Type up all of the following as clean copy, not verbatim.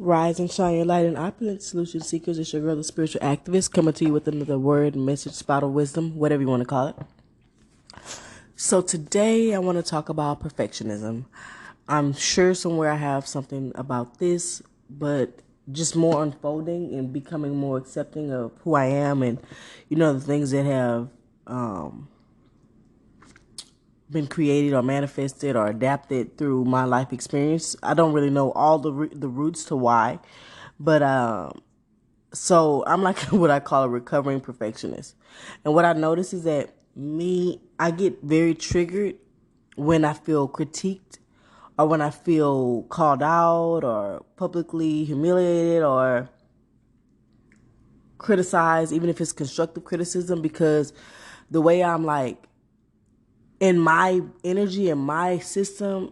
Rise and shine your light in opulence, Solution Seekers. It's your girl, the spiritual activist, coming to you with another word, message, spout of wisdom, whatever you want to call it. So today I want to talk about perfectionism. I'm sure somewhere I have something about this, but just more unfolding and becoming more accepting of who I am and, the things that have been created or manifested or adapted through my life experience. I don't really know all the roots to why, but so I'm like what I call a recovering perfectionist. And what I notice is that I get very triggered when I feel critiqued or when I feel called out or publicly humiliated or criticized, even if it's constructive criticism, because the way I'm like in my energy and my system,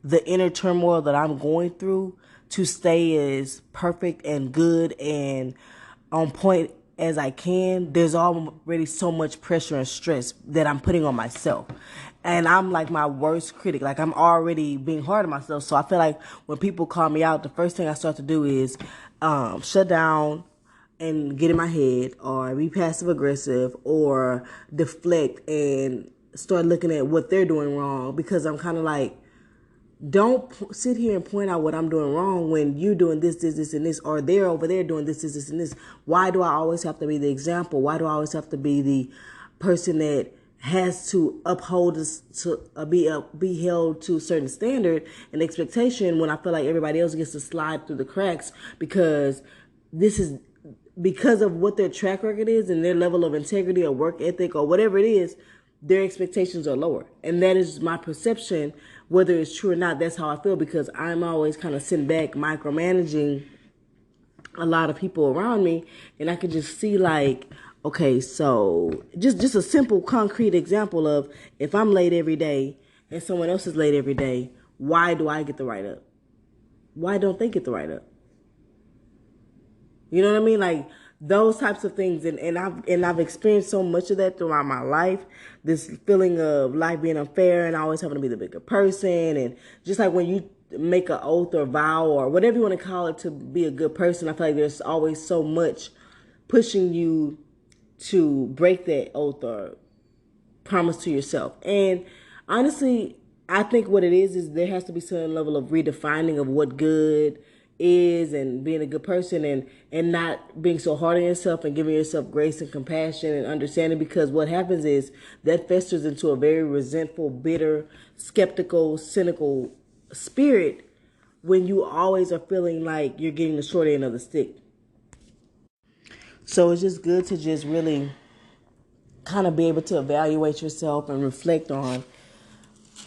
the inner turmoil that I'm going through to stay as perfect and good and on point as I can, there's already so much pressure and stress that I'm putting on myself. And I'm like my worst critic. Like I'm already being hard on myself. So I feel like when people call me out, the first thing I start to do is shut down and get in my head or be passive aggressive or deflect and start looking at what they're doing wrong, because I'm kind of like, don't sit here and point out what I'm doing wrong when you're doing this, and this, or they're over there doing this, and this. Why do I always have to be the example? Why do I always have to be the person that has to uphold us to be held to a certain standard and expectation when I feel like everybody else gets to slide through the cracks because of what their track record is and their level of integrity or work ethic or whatever it is, their expectations are lower. And that is my perception. Whether it's true or not, that's how I feel, because I'm always kind of sitting back micromanaging a lot of people around me, and I can just see like, okay, so just a simple concrete example of if I'm late every day and someone else is late every day, why do I get the write up? Why don't they get the write up? You know what I mean? Like those types of things, and I've experienced so much of that throughout my life. This feeling of life being unfair and always having to be the bigger person, and just like when you make an oath or vow or whatever you want to call it to be a good person, I feel like there's always so much pushing you to break that oath or promise to yourself. And honestly, I think what it is there has to be some level of redefining of what good is and being a good person, and not being so hard on yourself and giving yourself grace and compassion and understanding, because what happens is that festers into a very resentful, bitter, skeptical, cynical spirit when you always are feeling like you're getting the short end of the stick. So it's just good to just really kind of be able to evaluate yourself and reflect on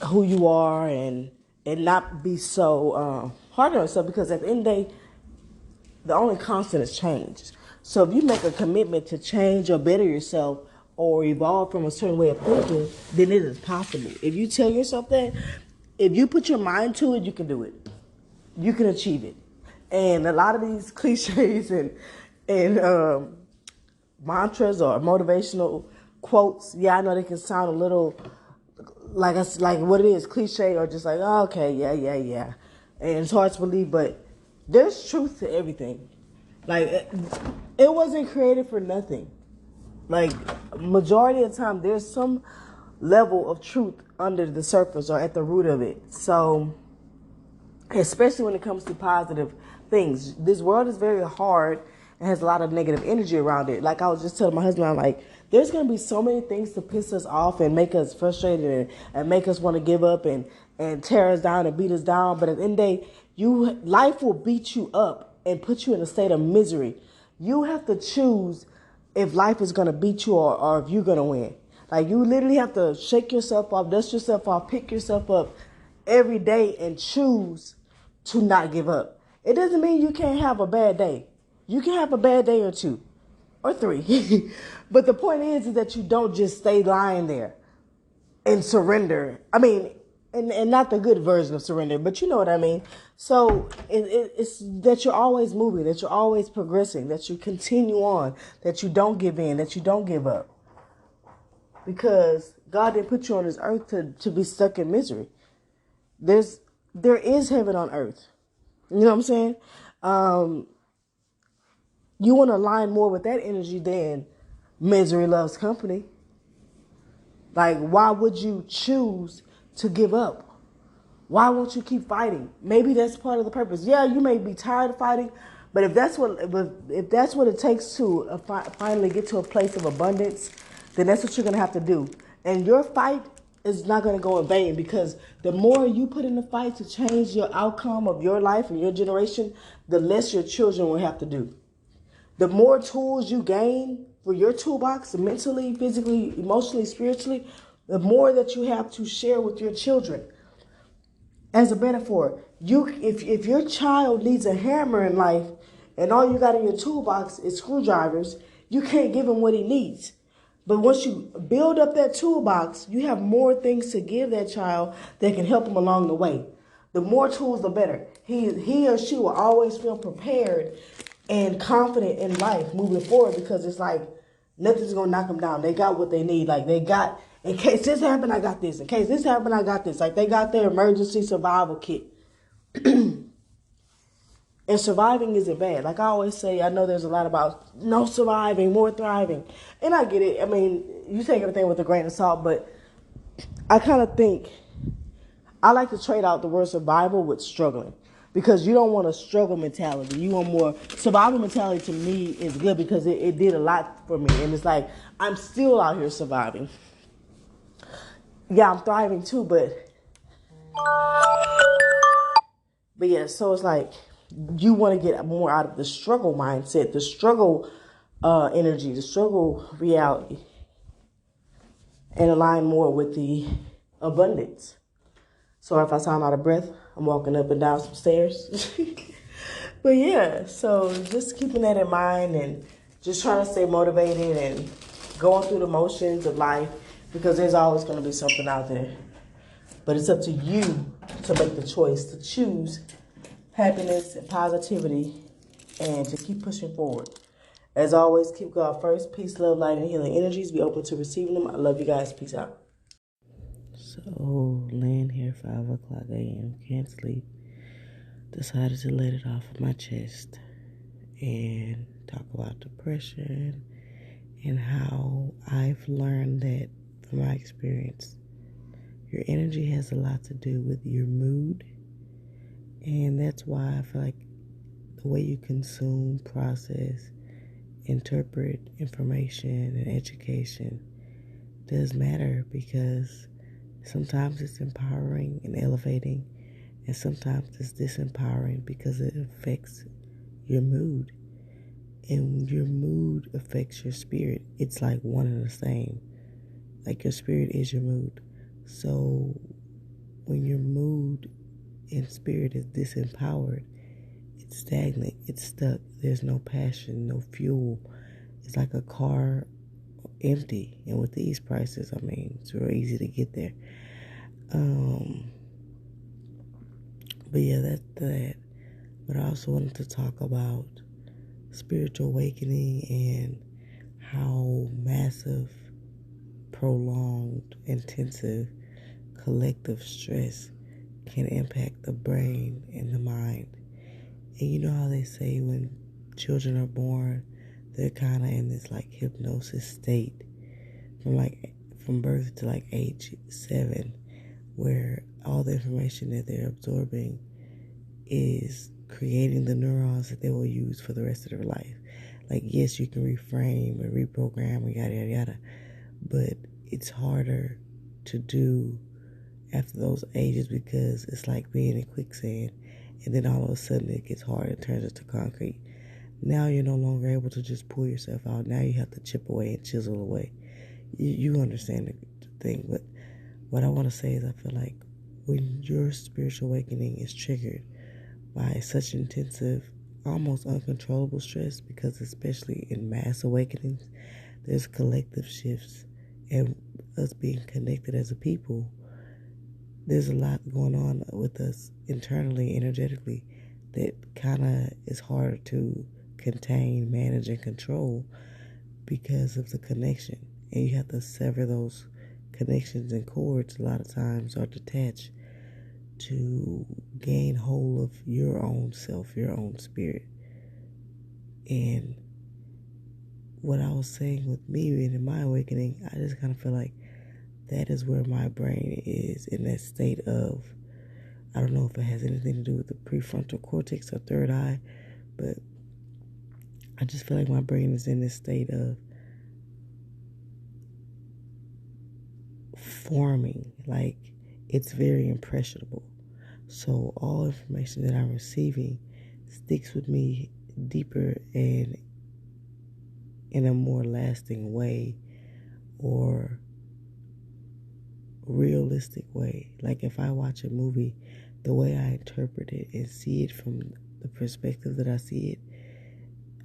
who you are, and not be so hard on yourself, because at the end of the day, the only constant is change. So if you make a commitment to change or better yourself or evolve from a certain way of thinking, then it is possible. If you tell yourself that, if you put your mind to it, you can do it. You can achieve it. And a lot of these cliches and mantras or motivational quotes, yeah, I know they can sound a little like what it is, cliche, or just like, oh, okay, yeah. And it's hard to believe, but there's truth to everything. Like, it wasn't created for nothing. Like, majority of the time, there's some level of truth under the surface or at the root of it. So, especially when it comes to positive things, this world is very hard and has a lot of negative energy around it. Like I was just telling my husband, I'm like, there's going to be so many things to piss us off and make us frustrated and make us want to give up and tear us down and beat us down. But at the end of the day, life will beat you up and put you in a state of misery. You have to choose if life is going to beat you or if you're going to win. Like, you literally have to shake yourself off, dust yourself off, pick yourself up every day and choose to not give up. It doesn't mean you can't have a bad day. You can have a bad day or two or three. But the point is that you don't just stay lying there and surrender. I mean, and not the good version of surrender, but you know what I mean. So it's that you're always moving, that you're always progressing, that you continue on, that you don't give in, that you don't give up. Because God didn't put you on this earth to be stuck in misery. There is heaven on earth. You know what I'm saying? You want to align more with that energy than misery loves company. Like, why would you choose to give up? Why won't you keep fighting? Maybe that's part of the purpose. Yeah, you may be tired of fighting, but if that's what it takes to finally get to a place of abundance, then that's what you're gonna have to do. And your fight is not gonna go in vain, because the more you put in the fight to change your outcome of your life and your generation, the less your children will have to do. The more tools you gain for your toolbox, mentally, physically, emotionally, spiritually, the more that you have to share with your children. As a metaphor, if your child needs a hammer in life and all you got in your toolbox is screwdrivers, you can't give him what he needs. But once you build up that toolbox, you have more things to give that child that can help him along the way. The more tools, the better. He or she will always feel prepared and confident in life moving forward, because it's like nothing's going to knock them down. They got what they need. Like, they got, in case this happened, I got this. In case this happened, I got this. Like, they got their emergency survival kit. And surviving isn't bad. Like I always say, I know there's a lot about no surviving, more thriving. And I get it. I mean, you take everything with a grain of salt, but I kind of think I like to trade out the word survival with struggling, because you don't want a struggle mentality. You want more survival mentality. To me, is good because it did a lot for me. And it's like, I'm still out here surviving. Yeah, I'm thriving too, but yeah, so it's like you want to get more out of the struggle mindset, the struggle energy, the struggle reality, and align more with the abundance. So if I sound out of breath, I'm walking up and down some stairs. But yeah, so just keeping that in mind and just trying to stay motivated and going through the motions of life, because there's always going to be something out there. But it's up to you to make the choice to choose happiness and positivity and to keep pushing forward. As always, keep God first. Peace, love, light, and healing energies. Be open to receiving them. I love you guys. Peace out. So, laying here 5 o'clock a.m., can't sleep. Decided to let it off of my chest and talk about depression and how I've learned that from my experience, your energy has a lot to do with your mood. And that's why I feel like the way you consume, process, interpret information and education does matter, because sometimes it's empowering and elevating, and sometimes it's disempowering because it affects your mood. And your mood affects your spirit. It's like one and the same. Like, your spirit is your mood. So when your mood and spirit is disempowered, it's stagnant, it's stuck, there's no passion, no fuel. It's like a car empty. And with these prices, I mean, it's real easy to get there. But yeah, that's that. But I also wanted to talk about spiritual awakening and how massive, prolonged, intensive, collective stress can impact the brain and the mind. And you know how they say when children are born, they're kind of in this like hypnosis state from birth to like age 7, where all the information that they're absorbing is creating the neurons that they will use for the rest of their life. Like, yes, you can reframe and reprogram and yada, yada, yada, but it's harder to do after those ages, because it's like being in quicksand, and then all of a sudden it gets hard and turns into concrete. Now you're no longer able to just pull yourself out. Now you have to chip away and chisel away. You understand the thing. But what I want to say is, I feel like when your spiritual awakening is triggered by such intensive, almost uncontrollable stress, because especially in mass awakenings, there's collective shifts, and us being connected as a people, there's a lot going on with us internally, energetically, that kind of is hard to contain, manage, and control because of the connection. And you have to sever those connections and cords a lot of times, or detach, to gain hold of your own self, your own spirit. And what I was saying with me and in my awakening, I just kind of feel like that is where my brain is, in that state of, I don't know if it has anything to do with the prefrontal cortex or third eye, but I just feel like my brain is in this state of forming, like it's very impressionable. So all information that I'm receiving sticks with me deeper and in a more lasting way, or realistic way. Like if I watch a movie, the way I interpret it and see it from the perspective that I see it,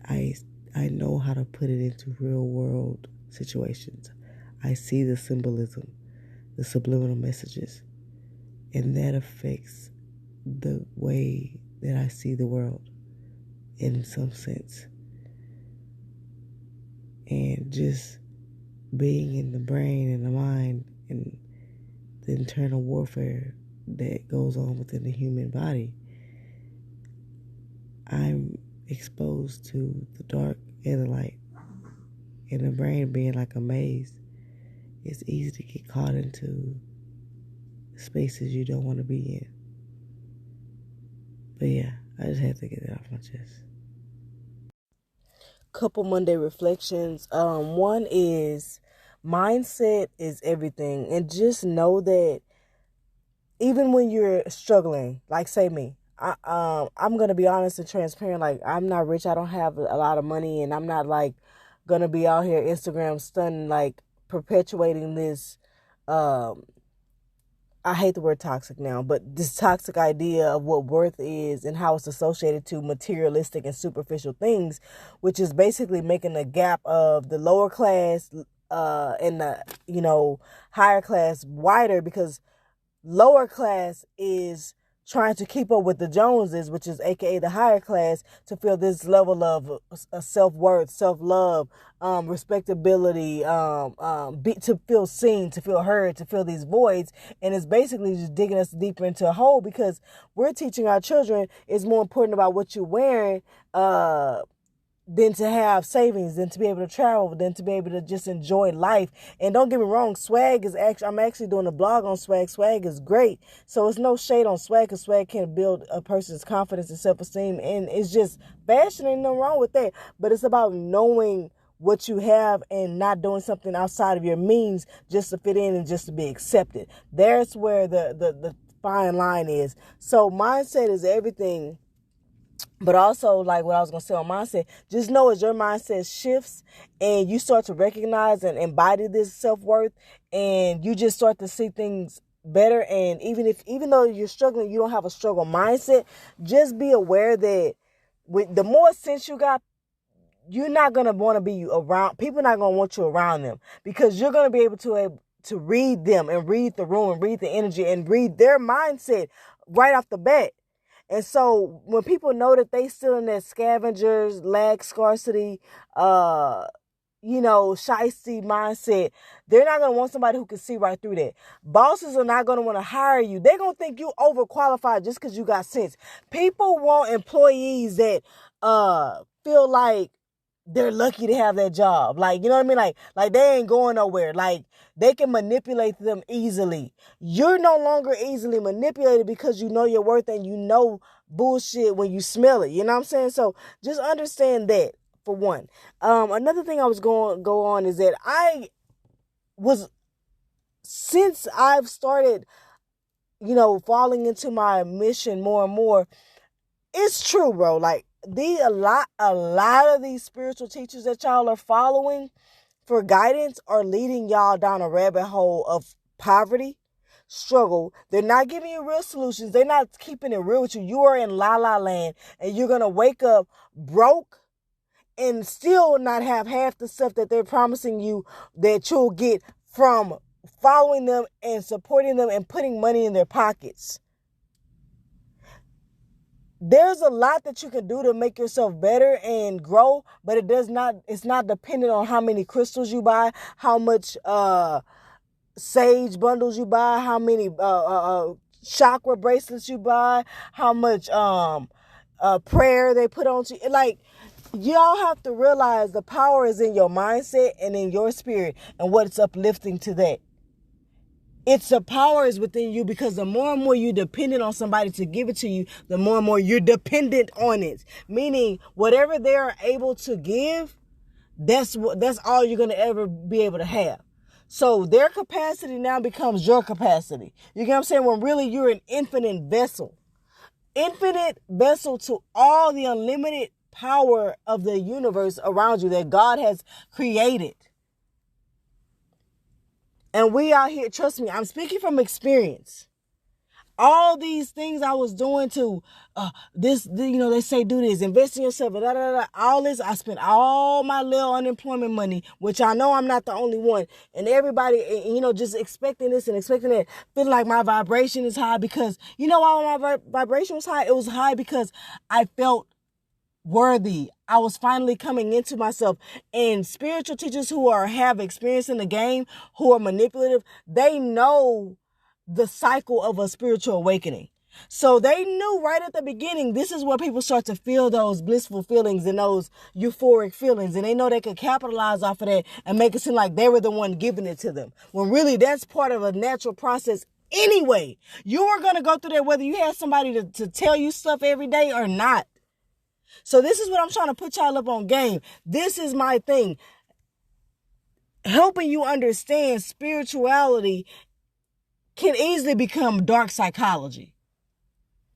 I know how to put it into real world situations. I see the symbolism, the subliminal messages, and that affects the way that I see the world in some sense. And just being in the brain and the mind and the internal warfare that goes on within the human body, I'm exposed to the dark and the light. And the brain being like a maze, it's easy to get caught into spaces you don't want to be in. But yeah, I just had to get that off my chest. Couple Monday reflections. One is, mindset is everything. And just know that even when you're struggling, like say me, I'm going to be honest and transparent. Like, I'm not rich. I don't have a lot of money, and I'm not like going to be out here Instagram stunning, like perpetuating this, I hate the word toxic now, but this toxic idea of what worth is and how it's associated to materialistic and superficial things, which is basically making the gap of the lower class and the, higher class wider, because lower class is trying to keep up with the Joneses, which is AKA the higher class, to feel this level of self-worth, self-love, respectability, to feel seen, to feel heard, to fill these voids. And it's basically just digging us deeper into a hole, because we're teaching our children it's more important about what you're wearing than to have savings, than to be able to travel, than to be able to just enjoy life. And don't get me wrong, swag is I'm actually doing a blog on swag. Swag is great. So it's no shade on swag, because swag can build a person's confidence and self-esteem. And it's just fashion, ain't nothing wrong with that. But it's about knowing what you have and not doing something outside of your means just to fit in and just to be accepted. There's where the fine line is. So mindset is everything. But also, like what I was going to say on mindset, just know as your mindset shifts and you start to recognize and embody this self-worth, and you just start to see things better. And even though you're struggling, you don't have a struggle mindset, just be aware that with the more sense you got, you're not going to want to be around, people are not going to want you around them, because you're going to be able to read them and read the room and read the energy and read their mindset right off the bat. And so when people know that they still in that scavengers, lack, scarcity, shiesty mindset, they're not going to want somebody who can see right through that. Bosses are not going to want to hire you. They're going to think you overqualified just because you got sense. People want employees that feel like they're lucky to have that job. Like, you know what I mean? Like they ain't going nowhere. Like, they can manipulate them easily. You're no longer easily manipulated, because you know your worth and you know bullshit when you smell it. You know what I'm saying? So just understand that, for one. Another thing I was going to go on is that since I've started, falling into my mission more and more, it's true, bro. Like, a lot of these spiritual teachers that y'all are following for guidance are leading y'all down a rabbit hole of poverty, struggle. They're not giving you real solutions. They're not keeping it real with you. You are in la la land, and you're going to wake up broke and still not have half the stuff that they're promising you that you'll get from following them and supporting them and putting money in their pockets. There's a lot that you can do to make yourself better and grow, but it's not dependent on how many crystals you buy, how much sage bundles you buy, how many chakra bracelets you buy, how much prayer they put on you. Like, y'all have to realize the power is in your mindset and in your spirit and what's uplifting to that. It's the power is within you, because the more and more you're dependent on somebody to give it to you, the more and more you're dependent on it. Meaning, whatever they're able to give, that's all you're going to ever be able to have. So their capacity now becomes your capacity. You get what I'm saying? When really you're an infinite vessel to all the unlimited power of the universe around you that God has created. And we out here, trust me, I'm speaking from experience. All these things I was doing to they say do this, invest in yourself, all this, I spent all my little unemployment money, which I know I'm not the only one. And everybody, just expecting this and expecting that, feeling like my vibration is high, because you know why my vibration was high? It was high because I felt worthy. I was finally coming into myself. And spiritual teachers who have experience in the game, who are manipulative, they know the cycle of a spiritual awakening. So they knew right at the beginning, this is where people start to feel those blissful feelings and those euphoric feelings. And they know they could capitalize off of that and make it seem like they were the one giving it to them, when really that's part of a natural process. Anyway, you are going to go through that whether you have somebody to tell you stuff every day or not. So this is what I'm trying to put y'all up on game. This is my thing. Helping you understand spirituality can easily become dark psychology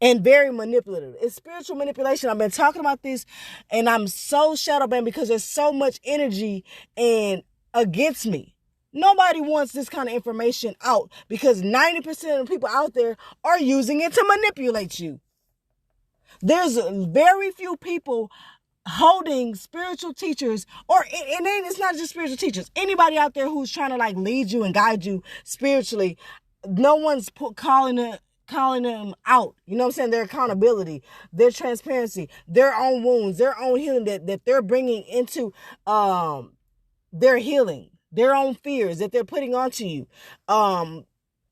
and very manipulative. It's spiritual manipulation. I've been talking about this, and I'm so shadow banned because there's so much energy and against me. Nobody wants this kind of information out, because 90% of the people out there are using it to manipulate you. There's very few people holding spiritual teachers, and then it's not just spiritual teachers. Anybody out there who's trying to like lead you and guide you spiritually, no one's calling them out. You know what I'm saying? Their accountability, their transparency, their own wounds, their own healing that they're bringing into their healing, their own fears that they're putting onto you.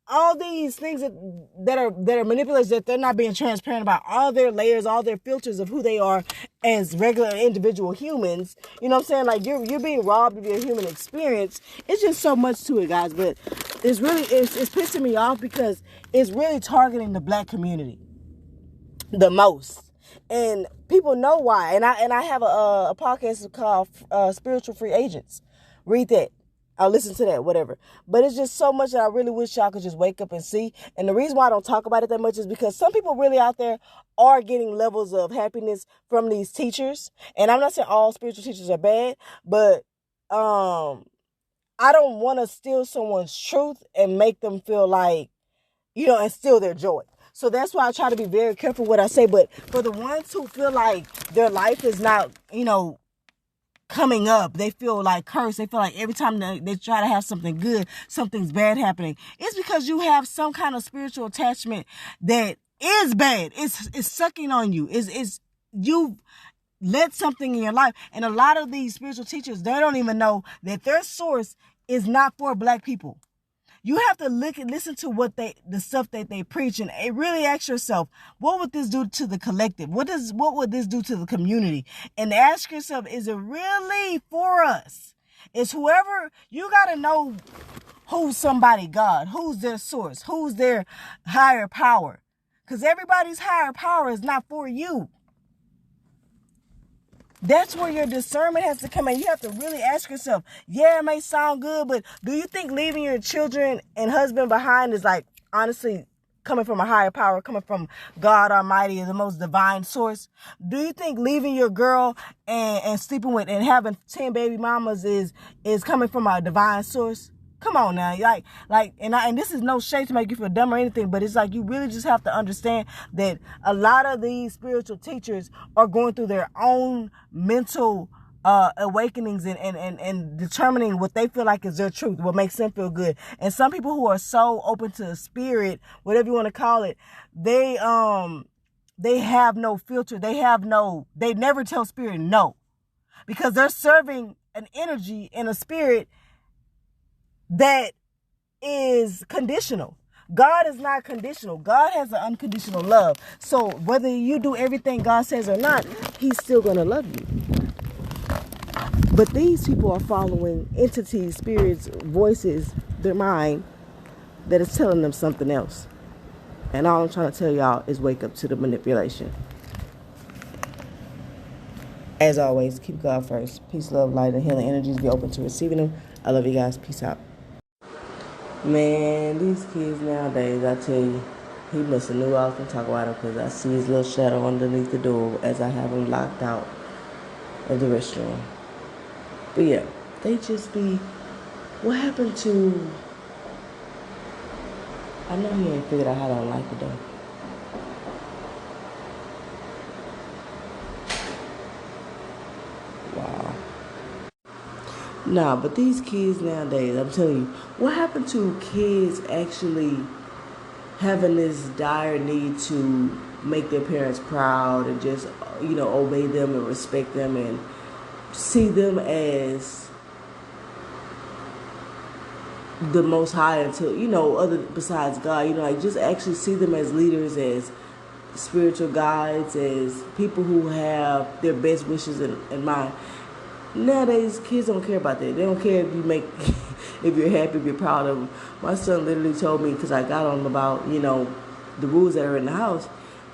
All these things that are manipulated, that they're not being transparent about, all their layers, all their filters of who they are as regular individual humans. You know what I'm saying? Like, you're being robbed of your human experience. It's just so much to it, guys. But it's pissing me off because it's really targeting the Black community the most. And people know why. And I have a podcast called Spiritual Free Agents. Read that. I'll listen to that, whatever. But it's just so much that I really wish y'all could just wake up and see. And the reason why I don't talk about it that much is because some people really out there are getting levels of happiness from these teachers. And I'm not saying all spiritual teachers are bad, but I don't want to steal someone's truth and make them feel like, and steal their joy. So that's why I try to be very careful what I say. But for the ones who feel like their life is not, coming up, they feel like cursed. They feel like every time they try to have something good, something's bad happening. It's because you have some kind of spiritual attachment that is bad. It's sucking on you. It's you let something in your life. And a lot of these spiritual teachers, they don't even know that their source is not for Black people. You have to listen to the stuff that they preach, and really ask yourself, what would this do to the collective? What would this do to the community? And ask yourself, is it really for us? It's whoever, you got to know who's somebody God, who's their source, who's their higher power. Because everybody's higher power is not for you. That's where your discernment has to come in. You have to really ask yourself, yeah, it may sound good, but do you think leaving your children and husband behind is like, honestly, coming from a higher power, coming from God Almighty, the most divine source? Do you think leaving your girl and sleeping with and having 10 baby mamas is coming from a divine source? Come on now, and this is no shade to make you feel dumb or anything, but it's like you really just have to understand that a lot of these spiritual teachers are going through their own mental awakenings and determining what they feel like is their truth, what makes them feel good. And some people who are so open to spirit, whatever you want to call it, they have no filter. They never tell spirit no, because they're serving an energy and a spirit that is conditional. God is not conditional. God has an unconditional love. So whether you do everything God says or not, he's still going to love you. But these people are following entities, spirits, voices, their mind that is telling them something else. And all I'm trying to tell y'all is wake up to the manipulation. As always, keep God first. Peace, love, light, and healing energies. Be open to receiving them. I love you guys. Peace out. Man, these kids nowadays, I tell you, he must have knew I was going to talk about him because I see his little shadow underneath the door as I have him locked out of the restaurant. But yeah, they just be, what happened to, I know he ain't figured out how to like it though. Wow. Nah, but these kids nowadays, I'm telling you, what happened to kids actually having this dire need to make their parents proud and just, obey them and respect them and see them as the most high until, other besides God, like just actually see them as leaders, as spiritual guides, as people who have their best wishes in mind. Nowadays, kids don't care about that. They don't care if you make, if you're happy, if you're proud of them. My son literally told me, because I got on him about, the rules that are in the house.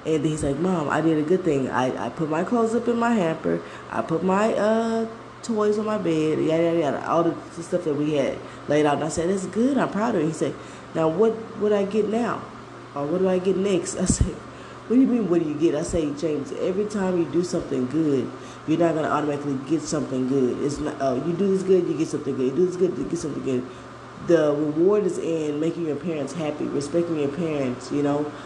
And he's like, Mom, I did a good thing. I put my clothes up in my hamper. I put my toys on my bed, yada, yada, yada. All the stuff that we had laid out. And I said, that's good. I'm proud of it. He said, now what would I get now? Or what do I get next? I said, what do you mean, what do you get? I say, James, every time you do something good, you're not going to automatically get something good. It's not, you do this good, you get something good. You do this good, you get something good. The reward is in making your parents happy, respecting your parents,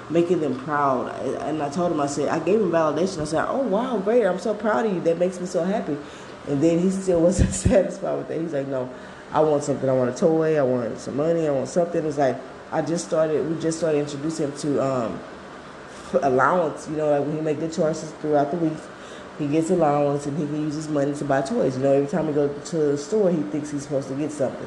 making them proud. And I told him, I said, I gave him validation. I said, oh, wow, great. I'm so proud of you. That makes me so happy. And then he still wasn't satisfied with that. He's like, no, I want something. I want a toy. I want some money. I want something. It's like, we just started introducing him to allowance, like when he make good choices throughout the week, he gets allowance and he can use his money to buy toys. Every time he goes to the store, he thinks he's supposed to get something.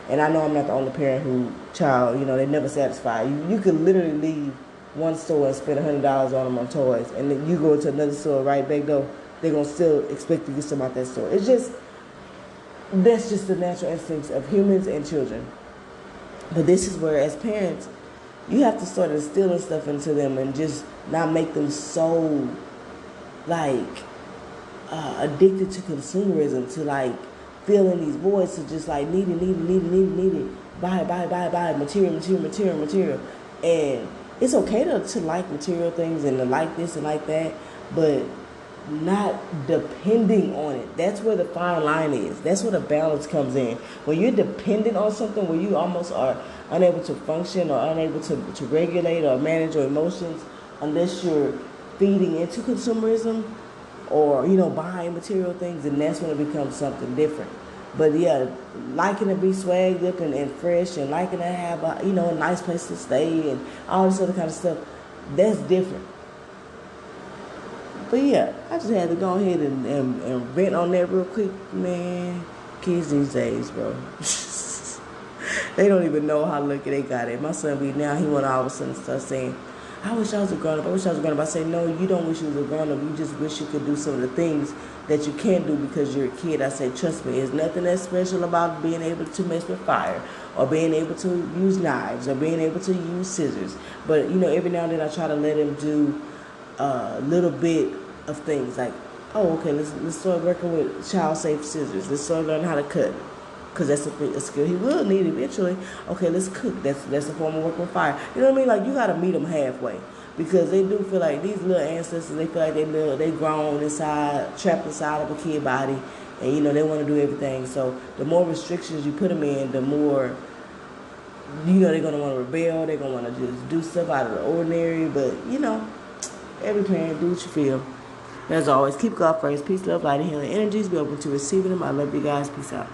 And I know I'm not the only parent they never satisfy. You could literally leave one store and spend $100 on them on toys, and then you go to another store right back though, they're going to still expect to get some out that store. That's just the natural instincts of humans and children. But this is where, as parents, you have to start instilling stuff into them and just not make them so, addicted to consumerism, to, feeling these voids, to just, need it, buy, material. And it's okay to like material things and to like this and like that, but not depending on it. That's where the fine line is. That's where the balance comes in. When you're dependent on something, where you almost are unable to function or unable to regulate or manage your emotions unless you're feeding into consumerism or, buying material things, and that's when it becomes something different. But yeah, liking to be swagged up and fresh and liking to have a nice place to stay and all this other kind of stuff, that's different. But yeah, I just had to go ahead and vent on that real quick, man. Kids these days, bro. They don't even know how lucky they got it. My son he want to all of a sudden start saying, I wish I was a grown-up. I say, no, you don't wish you was a grown-up. You just wish you could do some of the things that you can't do because you're a kid. I say, trust me, there's nothing that special about being able to mess with fire or being able to use knives or being able to use scissors. But, every now and then I try to let him do a little bit of things like, oh, okay, let's start working with child-safe scissors. Let's start learning how to cut, because that's a skill he will need eventually. Okay, let's cook. That's a form of working with fire. You know what I mean? You got to meet them halfway, because they do feel like these little ancestors, they feel like they grown inside, trapped inside of a kid body, and, they want to do everything. So the more restrictions you put them in, the more, they're going to want to rebel. They're going to want to just do stuff out of the ordinary. But, every parent, do what you feel. As always, keep God first. Peace, love, light, and healing energies. Be open to receiving them. I love you guys. Peace out.